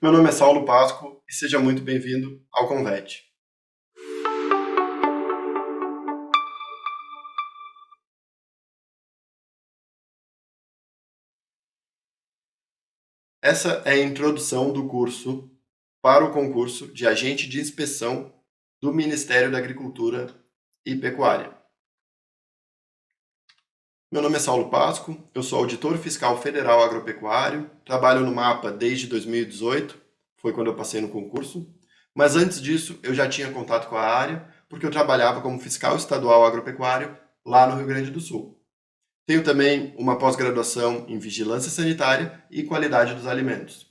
Meu nome é Saulo Pasco e seja muito bem-vindo ao Convet. Essa é a introdução do curso para o concurso de agente de inspeção do Ministério da Agricultura e Pecuária. Meu nome é Saulo Pasco, eu sou auditor fiscal federal agropecuário, trabalho no MAPA desde 2018, foi quando eu passei no concurso, mas antes disso eu já tinha contato com a área, porque eu trabalhava como fiscal estadual agropecuário lá no Rio Grande do Sul. Tenho também uma pós-graduação em Vigilância Sanitária e Qualidade dos Alimentos.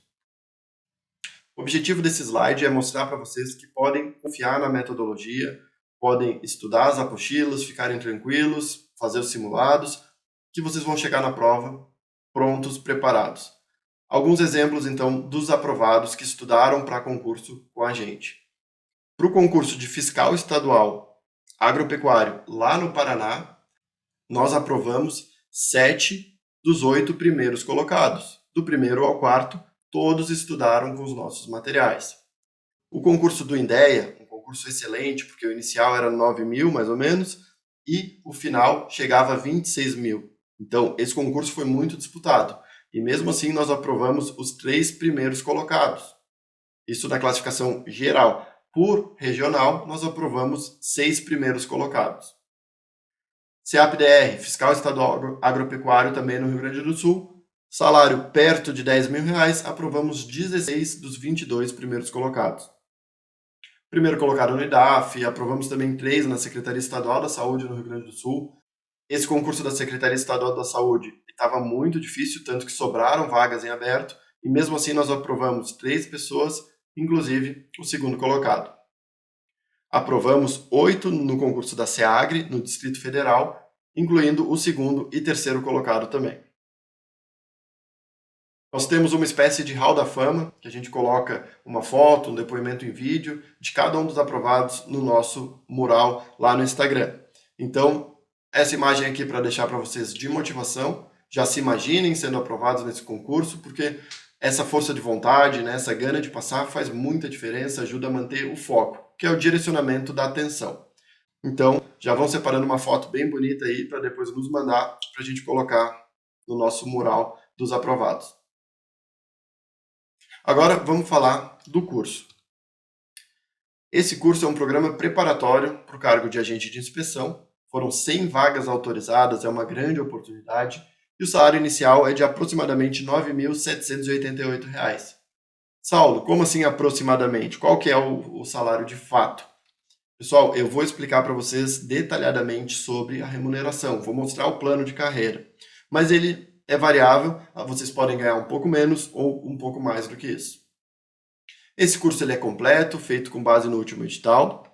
O objetivo desse slide é mostrar para vocês que podem confiar na metodologia, podem estudar as apostilas, ficarem tranquilos, fazer os simulados, que vocês vão chegar na prova prontos, preparados. Alguns exemplos, então, dos aprovados que estudaram para concurso com a gente. Para o concurso de fiscal estadual agropecuário lá no Paraná, nós aprovamos 7 dos 8 primeiros colocados. Do primeiro ao quarto, todos estudaram com os nossos materiais. O concurso do INDEA, um concurso excelente, porque o inicial era 9 mil, mais ou menos, e o final chegava a 26 mil. Então, esse concurso foi muito disputado. E mesmo assim, nós aprovamos os 3 primeiros colocados. Isso na classificação geral. Por regional, nós aprovamos 6 primeiros colocados. CEAP-DR, Fiscal Estadual Agropecuário também no Rio Grande do Sul, salário perto de 10 mil reais, aprovamos 16 dos 22 primeiros colocados. Primeiro colocado no IDAF, aprovamos também 3 na Secretaria Estadual da Saúde no Rio Grande do Sul. Esse concurso da Secretaria Estadual da Saúde estava muito difícil, tanto que sobraram vagas em aberto, e mesmo assim nós aprovamos 3 pessoas, inclusive o segundo colocado. Aprovamos 8 no concurso da SEAGRE, no Distrito Federal, incluindo o segundo e terceiro colocado também. Nós temos uma espécie de hall da fama, que a gente coloca uma foto, um depoimento em vídeo de cada um dos aprovados no nosso mural lá no Instagram. Então, essa imagem aqui para deixar para vocês de motivação, já se imaginem sendo aprovados nesse concurso, porque essa força de vontade, né, essa gana de passar faz muita diferença, ajuda a manter o foco, que é o direcionamento da atenção. Então, já vão separando uma foto bem bonita aí para depois nos mandar para a gente colocar no nosso mural dos aprovados. Agora, vamos falar do curso. Esse curso é um programa preparatório para o cargo de agente de inspeção. Foram 100 vagas autorizadas, é uma grande oportunidade. E o salário inicial é de aproximadamente R$ 9.788. Saulo, como assim aproximadamente? Qual que é o salário de fato? Pessoal, eu vou explicar para vocês detalhadamente sobre a remuneração. Vou mostrar o plano de carreira. Mas ele é variável, vocês podem ganhar um pouco menos ou um pouco mais do que isso. Esse curso ele é completo, feito com base no último edital.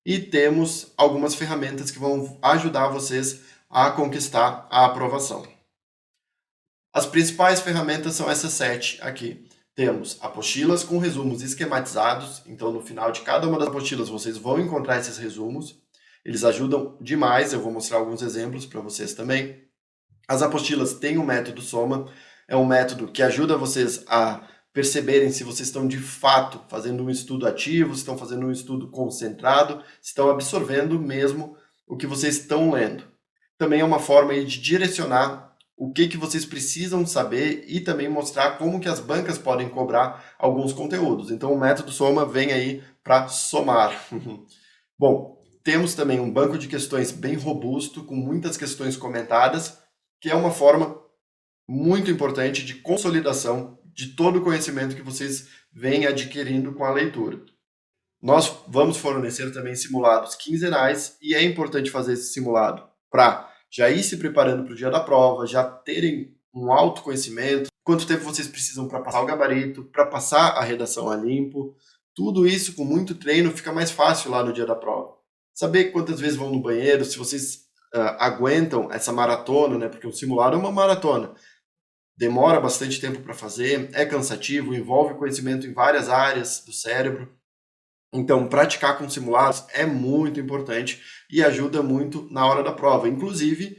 E temos algumas ferramentas que vão ajudar vocês a conquistar a aprovação. As principais ferramentas são essas 7 aqui. Temos apostilas com resumos esquematizados, então no final de cada uma das apostilas vocês vão encontrar esses resumos. Eles ajudam demais, eu vou mostrar alguns exemplos para vocês também. As apostilas têm o método Soma, é um método que ajuda vocês a perceberem se vocês estão de fato fazendo um estudo ativo, se estão fazendo um estudo concentrado, se estão absorvendo mesmo o que vocês estão lendo. Também é uma forma aí de direcionar o que vocês precisam saber e também mostrar como que as bancas podem cobrar alguns conteúdos. Então o método Soma vem aí para somar. Bom, temos também um banco de questões bem robusto, com muitas questões comentadas, que é uma forma muito importante de consolidação de todo o conhecimento que vocês vêm adquirindo com a leitura. Nós vamos fornecer também simulados quinzenais e é importante fazer esse simulado para já ir se preparando para o dia da prova, já terem um autoconhecimento, quanto tempo vocês precisam para passar o gabarito, para passar a redação a limpo. Tudo isso com muito treino fica mais fácil lá no dia da prova. Saber quantas vezes vão no banheiro, se vocês aguentam essa maratona, né? Porque o simulado é uma maratona. Demora bastante tempo para fazer, é cansativo, envolve conhecimento em várias áreas do cérebro. Então, praticar com simulados é muito importante e ajuda muito na hora da prova. Inclusive,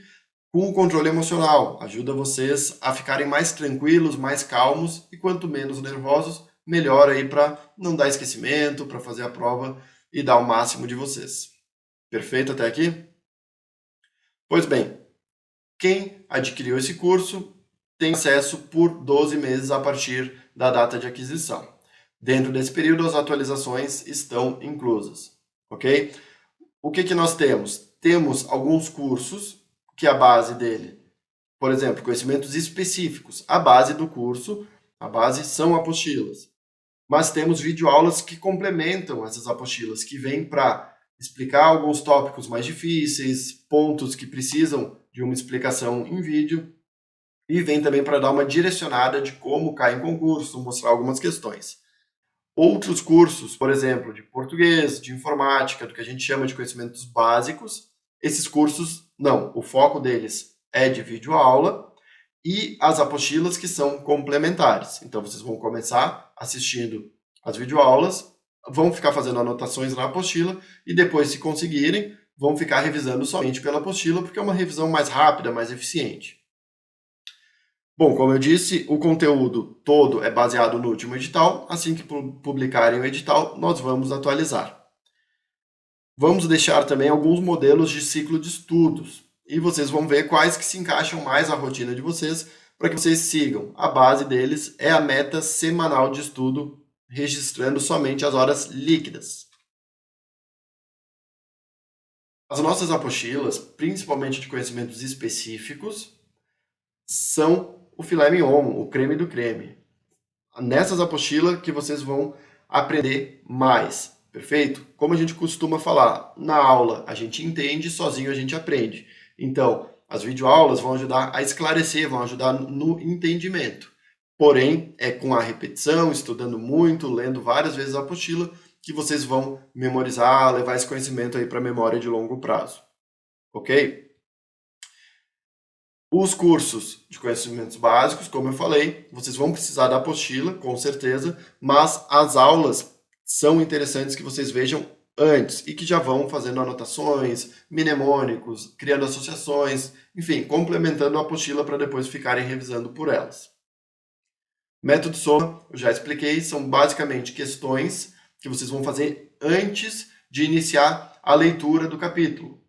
Com o controle emocional, ajuda vocês a ficarem mais tranquilos, mais calmos e quanto menos nervosos, melhor aí para não dar esquecimento, para fazer a prova e dar o máximo de vocês. Perfeito até aqui? Pois bem, quem adquiriu esse curso tem acesso por 12 meses a partir da data de aquisição. Dentro desse período, as atualizações estão inclusas, ok? O que nós temos? Temos alguns cursos que a base dele, por exemplo, conhecimentos específicos. A base do curso, a base são apostilas. Mas temos videoaulas que complementam essas apostilas, que vêm para explicar alguns tópicos mais difíceis, pontos que precisam de uma explicação em vídeo, e vem também para dar uma direcionada de como cai em concurso, mostrar algumas questões. Outros cursos, por exemplo, de português, de informática, do que a gente chama de conhecimentos básicos, esses cursos, não, o foco deles é de videoaula e as apostilas que são complementares. Então, vocês vão começar assistindo as videoaulas, vão ficar fazendo anotações na apostila e depois, se conseguirem, vão ficar revisando somente pela apostila, porque é uma revisão mais rápida, mais eficiente. Bom, como eu disse, o conteúdo todo é baseado no último edital. Assim que publicarem o edital, nós vamos atualizar. Vamos deixar também alguns modelos de ciclo de estudos. E vocês vão ver quais que se encaixam mais à rotina de vocês, para que vocês sigam. A base deles é a meta semanal de estudo, registrando somente as horas líquidas. As nossas apostilas, principalmente de conhecimentos específicos, são o filé mignon, o creme do creme. Nessas apostilas que vocês vão aprender mais, perfeito? Como a gente costuma falar, na aula a gente entende, sozinho a gente aprende. Então, as videoaulas vão ajudar a esclarecer, vão ajudar no entendimento. Porém, é com a repetição, estudando muito, lendo várias vezes a apostila, que vocês vão memorizar, levar esse conhecimento aí para a memória de longo prazo. Ok? Os cursos de conhecimentos básicos, como eu falei, vocês vão precisar da apostila, com certeza, mas as aulas são interessantes que vocês vejam antes e que já vão fazendo anotações, mnemônicos, criando associações, enfim, complementando a apostila para depois ficarem revisando por elas. Método SOMA, eu já expliquei, são basicamente questões que vocês vão fazer antes de iniciar a leitura do capítulo.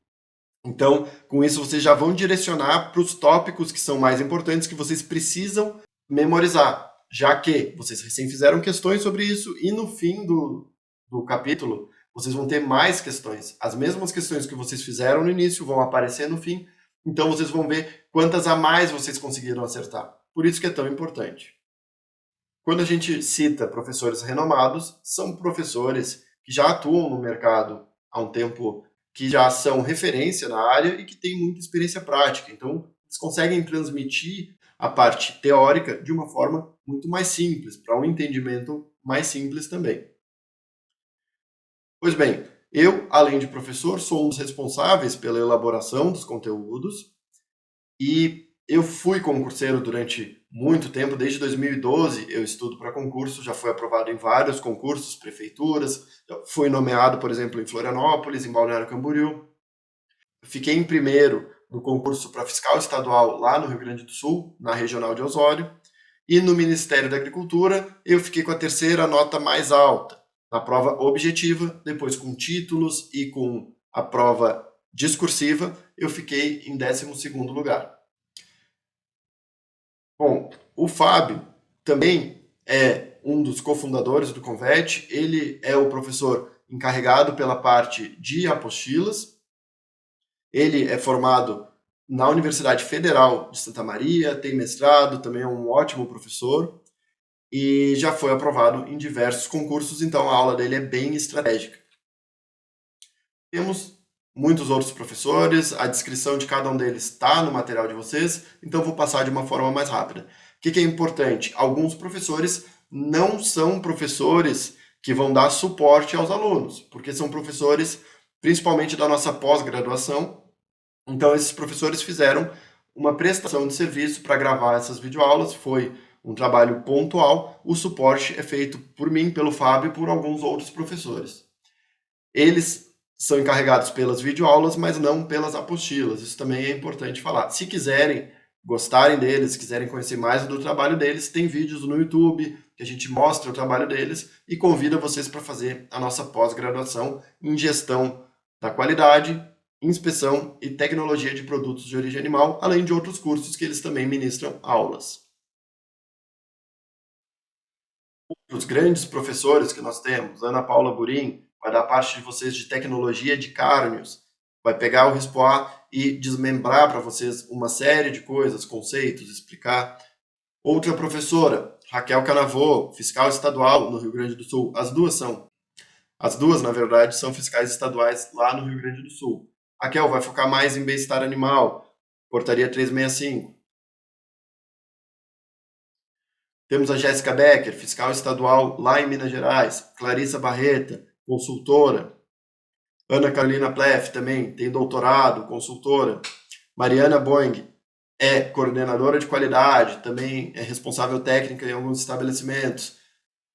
Então, com isso, vocês já vão direcionar para os tópicos que são mais importantes, que vocês precisam memorizar, já que vocês recém fizeram questões sobre isso e no fim do capítulo, vocês vão ter mais questões. As mesmas questões que vocês fizeram no início vão aparecer no fim, então vocês vão ver quantas a mais vocês conseguiram acertar. Por isso que é tão importante. Quando a gente cita professores renomados, são professores que já atuam no mercado há um tempo, que já são referência na área e que têm muita experiência prática. Então, eles conseguem transmitir a parte teórica de uma forma muito mais simples, para um entendimento mais simples também. Pois bem, eu, além de professor, sou um dos responsáveis pela elaboração dos conteúdos e eu fui concurseiro durante muito tempo, desde 2012 eu estudo para concurso, já fui aprovado em vários concursos, prefeituras, fui nomeado, por exemplo, em Florianópolis, em Balneário Camboriú. Fiquei em primeiro no concurso para fiscal estadual lá no Rio Grande do Sul, na regional de Osório, e no Ministério da Agricultura eu fiquei com a terceira nota mais alta, na prova objetiva, depois com títulos e com a prova discursiva, eu fiquei em 12º lugar. Bom, o Fábio também é um dos cofundadores do Convet, ele é o professor encarregado pela parte de apostilas, ele é formado na Universidade Federal de Santa Maria, tem mestrado, também é um ótimo professor e já foi aprovado em diversos concursos, então a aula dele é bem estratégica. Temos muitos outros professores, a descrição de cada um deles está no material de vocês, então vou passar de uma forma mais rápida. O que é importante? Alguns professores não são professores que vão dar suporte aos alunos, porque são professores principalmente da nossa pós-graduação, então esses professores fizeram uma prestação de serviço para gravar essas videoaulas, foi um trabalho pontual, o suporte é feito por mim, pelo Fábio e por alguns outros professores. Eles são encarregados pelas videoaulas, mas não pelas apostilas. Isso também é importante falar. Se quiserem, gostarem deles, quiserem conhecer mais do trabalho deles, tem vídeos no YouTube que a gente mostra o trabalho deles e convida vocês para fazer a nossa pós-graduação em gestão da qualidade, inspeção e tecnologia de produtos de origem animal, além de outros cursos que eles também ministram aulas. Os grandes professores que nós temos, Ana Paula Burim, vai dar parte de vocês de tecnologia de cárneos, vai pegar o RISPOA e desmembrar para vocês uma série de coisas, conceitos, explicar. Outra professora, Raquel Canavô, fiscal estadual no Rio Grande do Sul. As duas, na verdade, são fiscais estaduais lá no Rio Grande do Sul. Raquel vai focar mais em bem-estar animal, portaria 365. Temos a Jéssica Becker, fiscal estadual lá em Minas Gerais. Clarissa Barreta, consultora. Ana Carolina Pleff também tem doutorado, consultora. Mariana Boing é coordenadora de qualidade, também é responsável técnica em alguns estabelecimentos.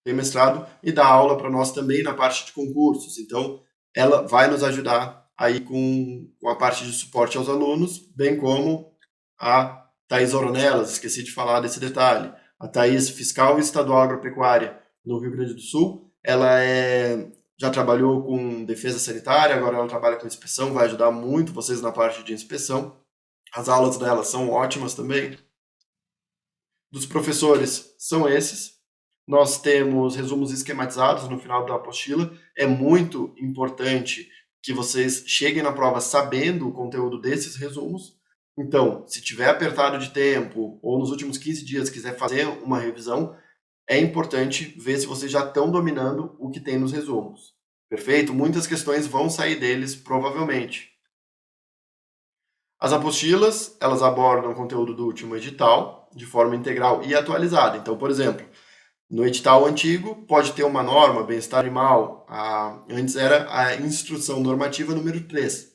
Tem mestrado e dá aula para nós também na parte de concursos. Então, ela vai nos ajudar aí com a parte de suporte aos alunos, bem como a Thaís Oronelas, esqueci de falar desse detalhe. A Thaís, fiscal estadual agropecuária no Rio Grande do Sul, ela já trabalhou com defesa sanitária, agora ela trabalha com inspeção, vai ajudar muito vocês na parte de inspeção. As aulas dela são ótimas também. Dos professores são esses. Nós temos resumos esquematizados no final da apostila. É muito importante que vocês cheguem na prova sabendo o conteúdo desses resumos. Então, se tiver apertado de tempo ou nos últimos 15 dias quiser fazer uma revisão, é importante ver se vocês já estão dominando o que tem nos resumos. Perfeito? Muitas questões vão sair deles, provavelmente. As apostilas, elas abordam o conteúdo do último edital de forma integral e atualizada. Então, por exemplo, no edital antigo, pode ter uma norma, bem-estar animal. Antes era a instrução normativa número 3.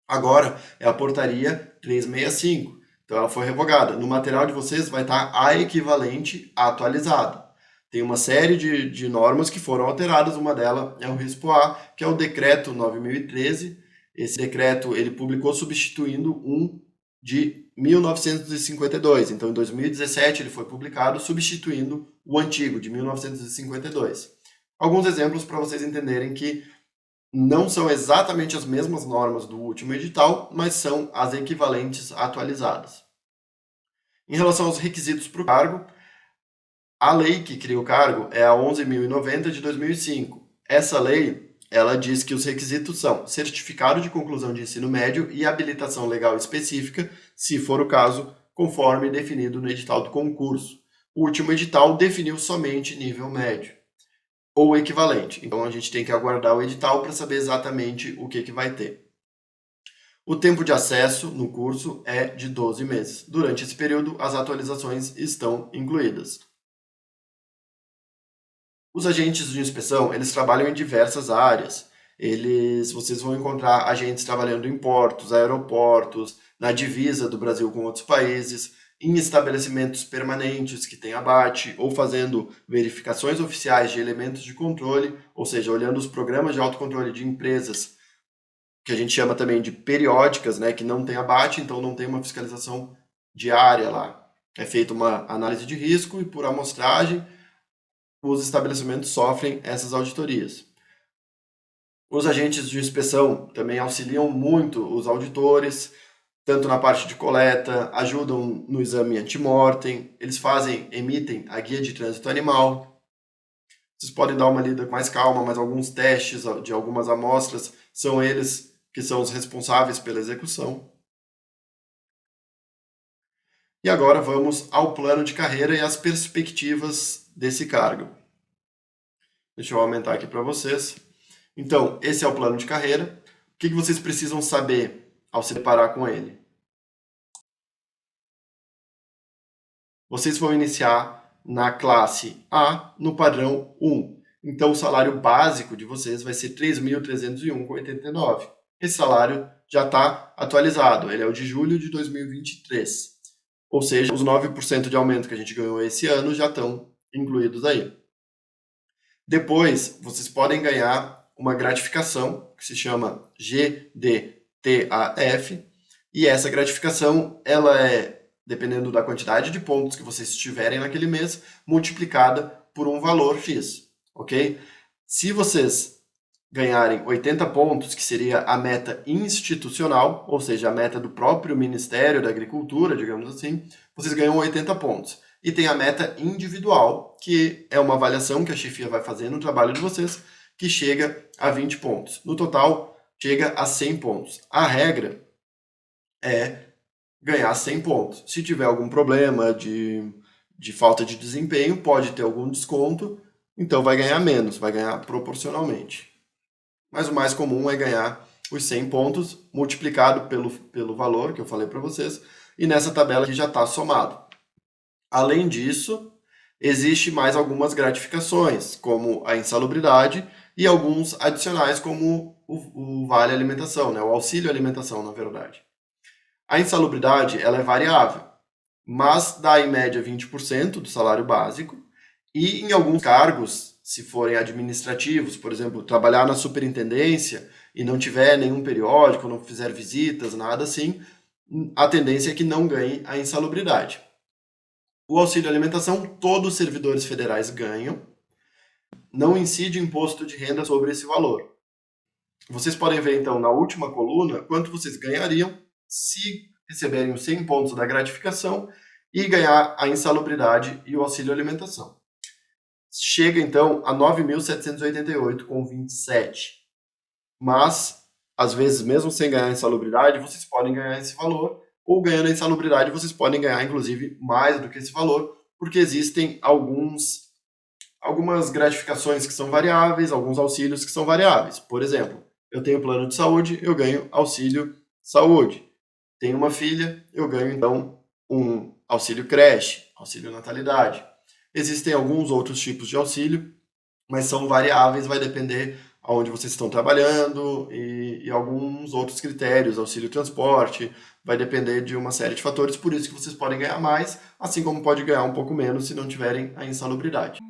Agora é a portaria 365. Então, ela foi revogada. No material de vocês vai estar a equivalente atualizada. Tem uma série de normas que foram alteradas. Uma delas é o RISPOA, que é o decreto 9.013. Esse decreto ele publicou substituindo um de 1952. Então, em 2017, ele foi publicado substituindo o antigo, de 1952. Alguns exemplos para vocês entenderem que não são exatamente as mesmas normas do último edital, mas são as equivalentes atualizadas. Em relação aos requisitos para o cargo, a lei que cria o cargo é a 11.090 de 2005. Essa lei ela diz que os requisitos são certificado de conclusão de ensino médio e habilitação legal específica, se for o caso, conforme definido no edital do concurso. O último edital definiu somente nível médio ou equivalente. Então a gente tem que aguardar o edital para saber exatamente o que vai ter. O tempo de acesso no curso é de 12 meses. Durante esse período, as atualizações estão incluídas. Os agentes de inspeção, eles trabalham em diversas áreas. Vocês vão encontrar agentes trabalhando em portos, aeroportos, na divisa do Brasil com outros países, em estabelecimentos permanentes que têm abate, ou fazendo verificações oficiais de elementos de controle, ou seja, olhando os programas de autocontrole de empresas, que a gente chama também de periódicas, né, que não tem abate, então não tem uma fiscalização diária lá. É feita uma análise de risco e por amostragem, os estabelecimentos sofrem essas auditorias. Os agentes de inspeção também auxiliam muito os auditores, tanto na parte de coleta, ajudam no exame antemortem, eles emitem a guia de trânsito animal. Vocês podem dar uma lida com mais calma, mas alguns testes de algumas amostras são eles que são os responsáveis pela execução. E agora vamos ao plano de carreira e as perspectivas desse cargo. Deixa eu aumentar aqui para vocês. Então, esse é o plano de carreira. O que vocês precisam saber ao se deparar com ele? Vocês vão iniciar na classe A, no padrão 1. Então, o salário básico de vocês vai ser R$ 3.301,89. Esse salário já está atualizado, ele é o de julho de 2023. Ou seja, os 9% de aumento que a gente ganhou esse ano já estão incluídos aí. Depois, vocês podem ganhar uma gratificação que se chama GDTAF, e essa gratificação ela é, dependendo da quantidade de pontos que vocês tiverem naquele mês, multiplicada por um valor X, ok? Se vocês ganharem 80 pontos, que seria a meta institucional, ou seja, a meta do próprio Ministério da Agricultura, digamos assim, vocês ganham 80 pontos. E tem a meta individual, que é uma avaliação que a chefia vai fazer no trabalho de vocês, que chega a 20 pontos. No total, chega a 100 pontos. A regra é ganhar 100 pontos. Se tiver algum problema de falta de desempenho, pode ter algum desconto, então vai ganhar menos, vai ganhar proporcionalmente. Mas o mais comum é ganhar os 100 pontos multiplicado pelo valor que eu falei para vocês, e nessa tabela aqui já está somado. Além disso, existe mais algumas gratificações, como a insalubridade, e alguns adicionais, como o vale alimentação, né? O auxílio alimentação, na verdade. A insalubridade ela é variável, mas dá em média 20% do salário básico, e em alguns cargos, se forem administrativos, por exemplo, trabalhar na superintendência e não tiver nenhum periódico, não fizer visitas, nada assim, a tendência é que não ganhe a insalubridade. O auxílio alimentação, todos os servidores federais ganham, não incide imposto de renda sobre esse valor. Vocês podem ver, então, na última coluna, quanto vocês ganhariam se receberem os 100 pontos da gratificação e ganhar a insalubridade e o auxílio alimentação. Chega, então, a 9.788,27. Mas, às vezes, mesmo sem ganhar a insalubridade, vocês podem ganhar esse valor, ou ganhando a insalubridade, vocês podem ganhar, inclusive, mais do que esse valor, porque existem algumas gratificações que são variáveis, alguns auxílios que são variáveis. Por exemplo, eu tenho plano de saúde, eu ganho auxílio saúde. Tenho uma filha, eu ganho, então, um auxílio creche, auxílio natalidade. Existem alguns outros tipos de auxílio, mas são variáveis, vai depender aonde vocês estão trabalhando e alguns outros critérios, auxílio transporte, vai depender de uma série de fatores, por isso que vocês podem ganhar mais, assim como pode ganhar um pouco menos se não tiverem a insalubridade.